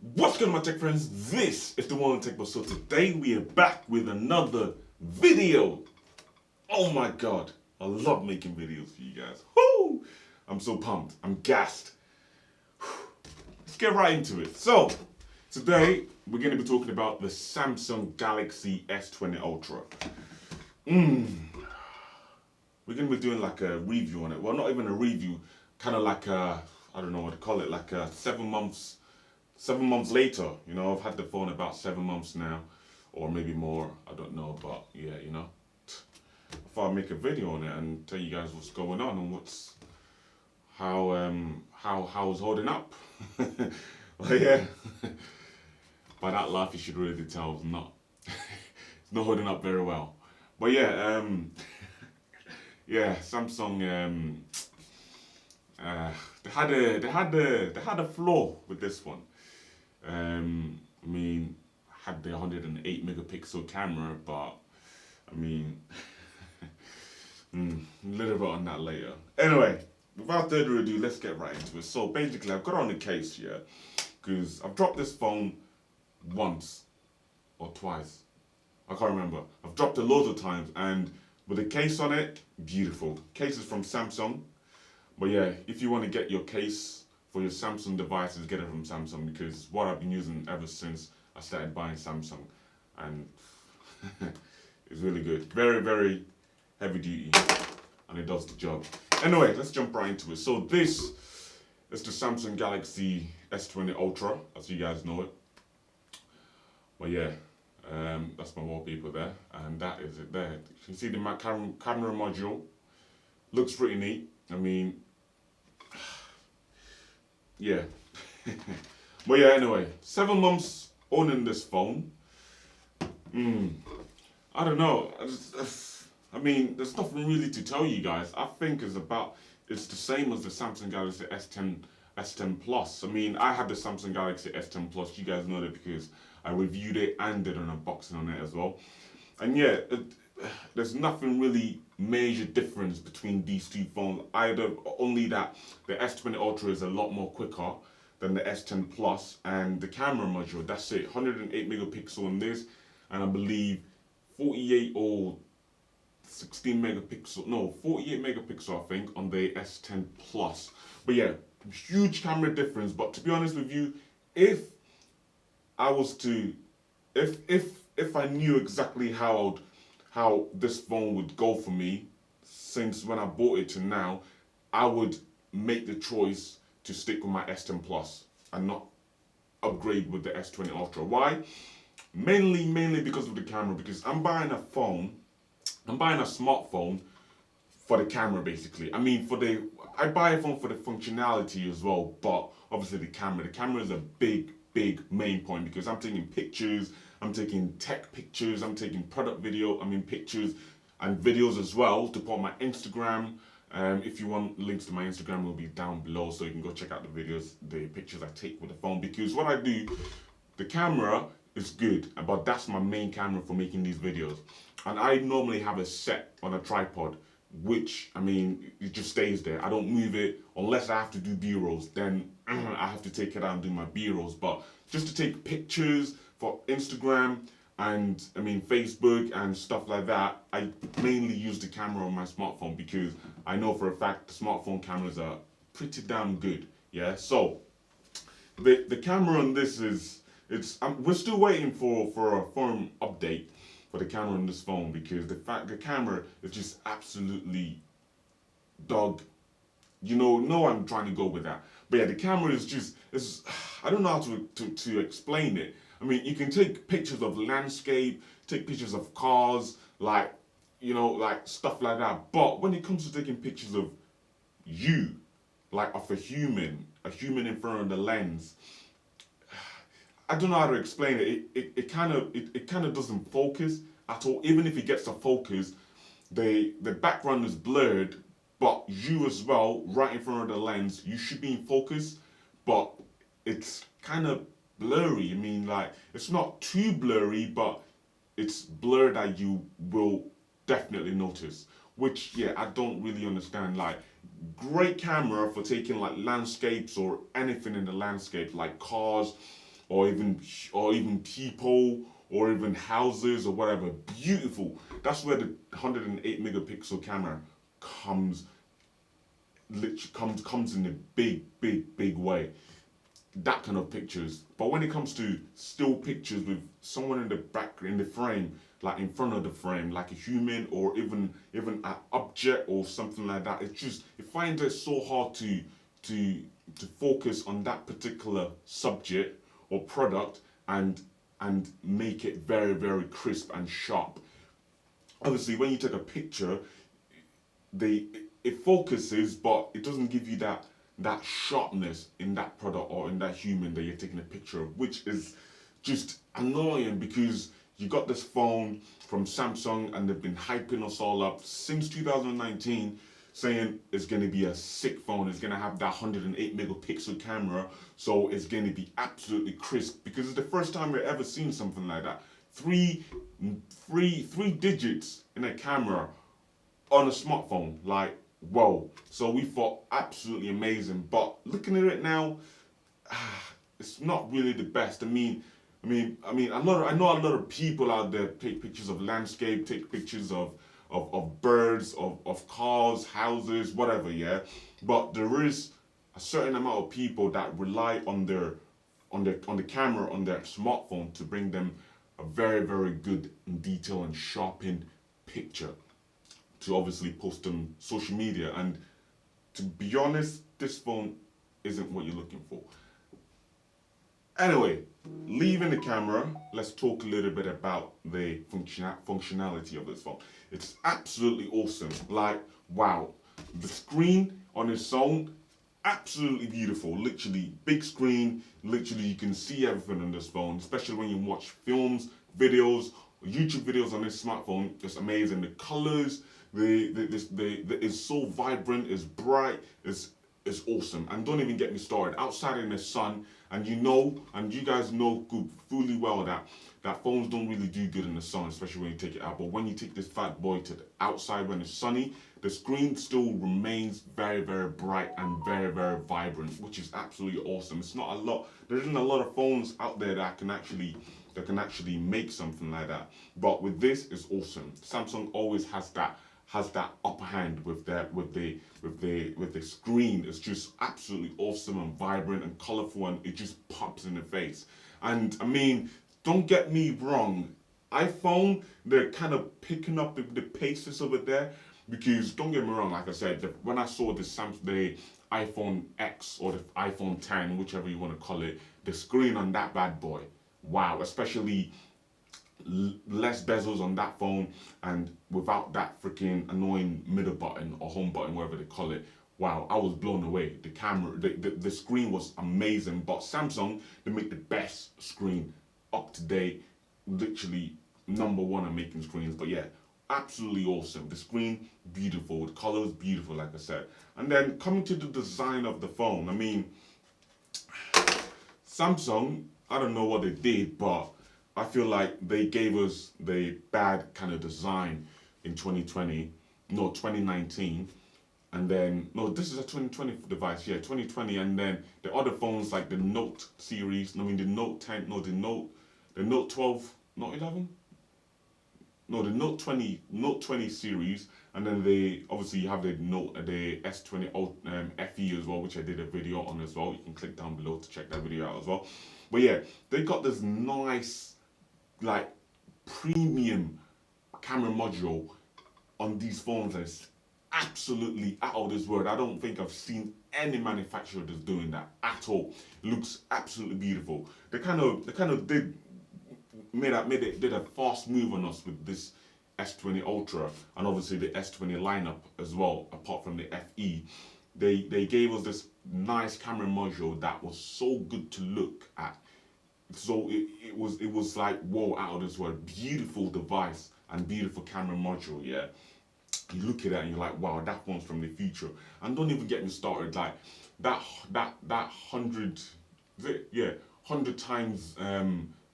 What's going on, my tech friends? This is the One Tech Boss. So today we are back with another video. Oh my god, I love making videos for you guys. Woo! I'm so pumped. I'm gassed. Let's get right into it. So today we're going to be talking about the Samsung Galaxy S20 Ultra. We're going to be doing like a review on it. Well, not even a review, kind of like a, I don't know what to call it, like a 7 months later. I've had the phone about 7 months now, or maybe more. I don't know, but yeah, I thought I'd make a video on it and tell you guys what's going on and how it's holding up. But yeah, by that laugh you should really tell it's not it's not holding up very well. But yeah, yeah, Samsung they had a flaw with this one. I mean, had the 108 megapixel camera, but I mean, a little bit on that later. Anyway, without further ado, let's get right into it. So basically, I've got it on the case here because I've dropped this phone once or twice. I can't remember. I've dropped it loads of times, and with the case on it, beautiful. Case is from Samsung. But yeah, if you want to get your case for your Samsung devices, get it from Samsung because what I've been using ever since I started buying Samsung, and it's really good. Very, very heavy duty, and it does the job. Anyway, let's jump right into it. So this is the Samsung Galaxy S20 Ultra, as you guys know it. But yeah, that's my wallpaper there, and that is it there. You can see the camera module. Looks pretty neat. I mean, yeah. But yeah, anyway, 7 months owning this phone. I don't know. I mean, there's nothing really to tell you guys. I think it's the same as the Samsung Galaxy S10 Plus. I mean, I had the Samsung Galaxy S10 Plus. You guys know that because I reviewed it and did an unboxing on it as well. And yeah, there's nothing really major difference between these two phones. Either only that the S20 Ultra is a lot more quicker than the S10 Plus, and the camera module. That's it. 108 megapixel on this, and I believe 48 or 16 megapixel. No, 48 megapixel I think on the S10 Plus. But yeah, huge camera difference. But to be honest with you, if I was to, if I knew exactly how this phone would go for me since when I bought it to now, I would make the choice to stick with my S10 Plus and not upgrade with the S20 Ultra. Why? Mainly because of the camera. Because I'm buying a smartphone for the camera basically. I mean, I buy a phone for the functionality as well, but obviously the camera. The camera is a big main point because I'm taking pictures, I'm taking tech pictures, I'm taking product pictures and videos as well to put on my Instagram. If you want links to my Instagram, will be down below, so you can go check out the videos, the pictures I take with the phone. Because what I do, the camera is good, but that's my main camera for making these videos. And I normally have a set on a tripod, which, I mean, it just stays there. I don't move it unless I have to do B-rolls. Then I have to take it out and do my B-rolls. But just to take pictures for Instagram and Facebook and stuff like that, I mainly use the camera on my smartphone because I know for a fact the smartphone cameras are pretty damn good. Yeah, so the camera on this we're still waiting for a firm update for the camera on this phone because the camera is just absolutely dog. No, I'm trying to go with that. But yeah, the camera is I don't know how to explain it. I mean, you can take pictures of landscape, take pictures of cars, like stuff like that. But when it comes to taking pictures of you, like of a human in front of the lens, I don't know how to explain it. It kind of doesn't focus at all. Even if it gets a focus, the background is blurred, but you as well, right in front of the lens, you should be in focus, but it's kind of blurry. I mean, like, it's not too blurry, but it's blur that you will definitely notice. Which, yeah, I don't really understand. Like, great camera for taking like landscapes or anything in the landscape, like cars, or even people, or even houses or whatever. Beautiful. That's where the 108 megapixel camera comes comes in a big way. That kind of pictures. But when it comes to still pictures with someone in the back, in the frame, like in front of the frame, like a human or even an object or something like that, it's just, it finds it so hard to focus on that particular subject or product and make it very crisp and sharp. Obviously, when you take a picture, they it focuses, but it doesn't give you that sharpness in that product or in that human that you're taking a picture of, which is just annoying because you got this phone from Samsung and they've been hyping us all up since 2019, saying it's going to be a sick phone. It's going to have that 108 megapixel camera, so it's going to be absolutely crisp because it's the first time we've ever seen something like that. Three digits in a camera on a smartphone, like whoa. So we thought absolutely amazing, but looking at it now, it's not really the best. I know a lot of people out there take pictures of landscape, take pictures of birds, of cars, houses, whatever, yeah. But there is a certain amount of people that rely on the camera on their smartphone to bring them a very good and detailed and sharpened picture to obviously post on social media. And to be honest, this phone isn't what you're looking for. Anyway, leaving the camera, let's talk a little bit about the functionality of this phone. It's absolutely awesome. Like, wow. The screen on its own, absolutely beautiful. Literally, big screen. Literally, you can see everything on this phone, especially when you watch films, videos, YouTube videos on this smartphone. It's amazing. The colors, it's so vibrant, it's bright, it's awesome. And don't even get me started. Outside in the sun, and you guys know fully well that phones don't really do good in the sun, especially when you take it out. But when you take this fat boy to the outside when it's sunny, the screen still remains very bright and very vibrant, which is absolutely awesome. It's not a lot. There isn't a lot of phones out there that can actually make something like that. But with this, it's awesome. Samsung always has that upper hand with the screen. It's just absolutely awesome and vibrant and colorful, and it just pops in the face. And I mean, don't get me wrong, iPhone, they're kind of picking up the paces over there, because don't get me wrong, like I said, when I saw the iPhone X or the iPhone 10, whichever you want to call it, the screen on that bad boy, wow, especially less bezels on that phone and without that freaking annoying middle button or home button, whatever they call it. Wow, I was blown away. The camera, the screen was amazing. But Samsung, they make the best screen, up to date, literally number one at making screens. But yeah, absolutely awesome. The screen, beautiful. The colors, beautiful, like I said. And then coming to the design of the phone, I mean, Samsung, I don't know what they did, but I feel like they gave us the bad kind of design in 2019. And then, no, this is a 2020 device, yeah, 2020. And then the other phones like the Note series, I mean the Note 10, no, the Note 12, Note 11? No, the Note 20 series. And then obviously you have the S20 FE as well, which I did a video on as well. You can click down below to check that video out as well. But yeah, they got this nice, like, premium camera module on these phones that's absolutely out of this world. I don't think I've seen any manufacturer that's doing that at all. It looks absolutely beautiful. They kind of did a fast move on us with this S20 Ultra and obviously the S20 lineup as well. Apart from the FE, they gave us this nice camera module that was so good to look at. So it was like, whoa, out of this world, beautiful device and beautiful camera module, yeah. You look at it and you're like, wow, that one's from the future. And don't even get me started, like that 100 times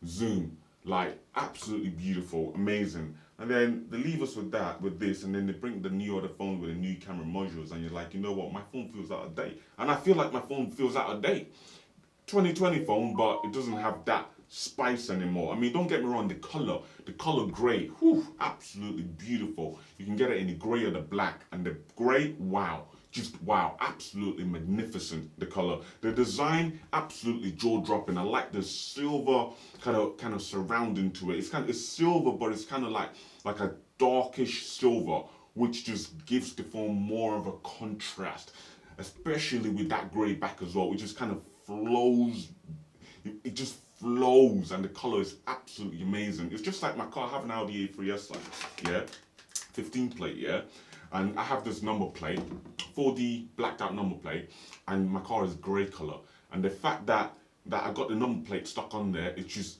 zoom, like absolutely beautiful, amazing. And then they leave us with this, and then they bring the new other phone with the new camera modules, and you're like, you know what, my phone feels out of date. And I feel like my phone feels out of date. 2020 phone, but it doesn't have that spice anymore. I mean, don't get me wrong, the color grey, whew, absolutely beautiful. You can get it in the grey or the black, and the grey, wow, just wow, absolutely magnificent. The color, the design, absolutely jaw dropping. I like the silver kind of surrounding to it. It's silver, but it's kind of like a darkish silver, which just gives the phone more of a contrast, especially with that grey back as well, which just kind of flows. It just flows, and the color is absolutely amazing. It's just like my car. I have an Audi A3S, like, yeah, 15 plate, yeah, and I have this number plate, 4D blacked out number plate, and my car is grey color. And the fact that I got the number plate stuck on there, it just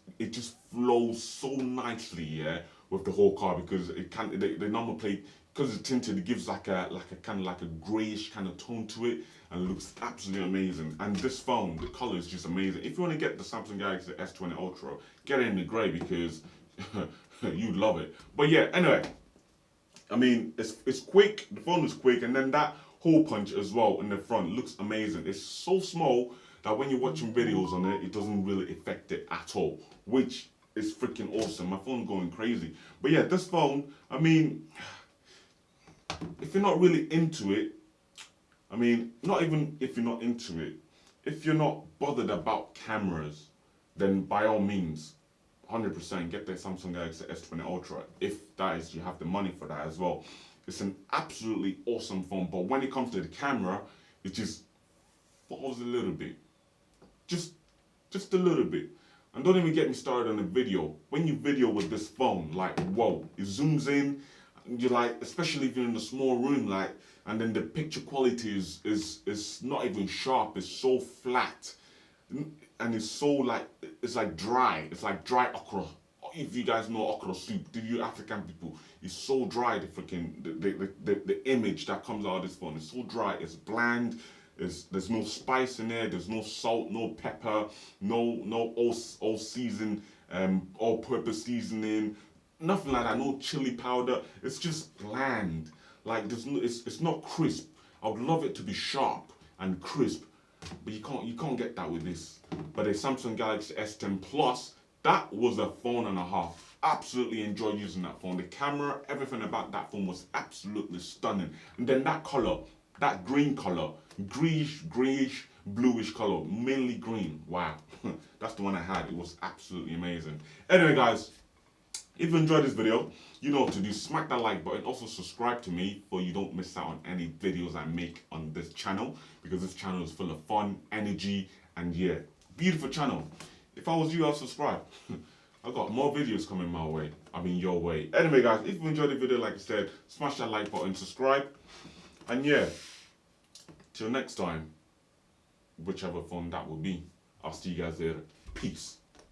flows so nicely, yeah, with the whole car, because it can the number plate, because it's tinted, it gives like a kind of like a greyish kind of tone to it, and it looks absolutely amazing. And this phone, the color is just amazing. If you want to get the Samsung Galaxy S20 Ultra, get it in the grey, because you love it. But yeah, anyway, I mean, it's quick. The phone is quick, and then that hole punch as well in the front looks amazing. It's so small that when you're watching videos on it, it doesn't really affect it at all, which is freaking awesome. My phone's going crazy. But yeah, this phone, I mean, if you're not really into it, I mean, not even if you're not into it, if you're not bothered about cameras, then by all means, 100% get the Samsung Galaxy S20 Ultra, if that is, you have the money for that as well. It's an absolutely awesome phone, but when it comes to the camera, it just falls a little bit. Just a little bit. And don't even get me started on the video. When you video with this phone, like, whoa, it zooms in, you're like, especially if you're in a small room, like, and then the picture quality is not even sharp, it's so flat. And it's so like, it's like dry. It's like dry okra. If you guys know okra soup, do you African people? It's so dry, the freaking, the image that comes out of this phone is so dry, it's bland. There's no spice in there, there's no salt, no pepper, no all season, all purpose seasoning, nothing like that, no chili powder. It's just bland. Like there's no, it's not crisp. I would love it to be sharp and crisp, but you can't get that with this. But the Samsung Galaxy S10 Plus, that was a phone and a half. Absolutely enjoyed using that phone. The camera, everything about that phone was absolutely stunning. And then that color, that green color, greyish, bluish color, mainly green. Wow, that's the one I had. It was absolutely amazing. Anyway, guys, if you enjoyed this video, you know what to do. Smack that like button. Also subscribe to me so you don't miss out on any videos I make on this channel, because this channel is full of fun, energy, and yeah, beautiful channel. If I was you, I'd subscribe. I got more videos coming my way. I mean your way. Anyway, guys, if you enjoyed the video, like I said, smash that like button, subscribe, and yeah, till next time, whichever phone that will be, I'll see you guys later. Peace.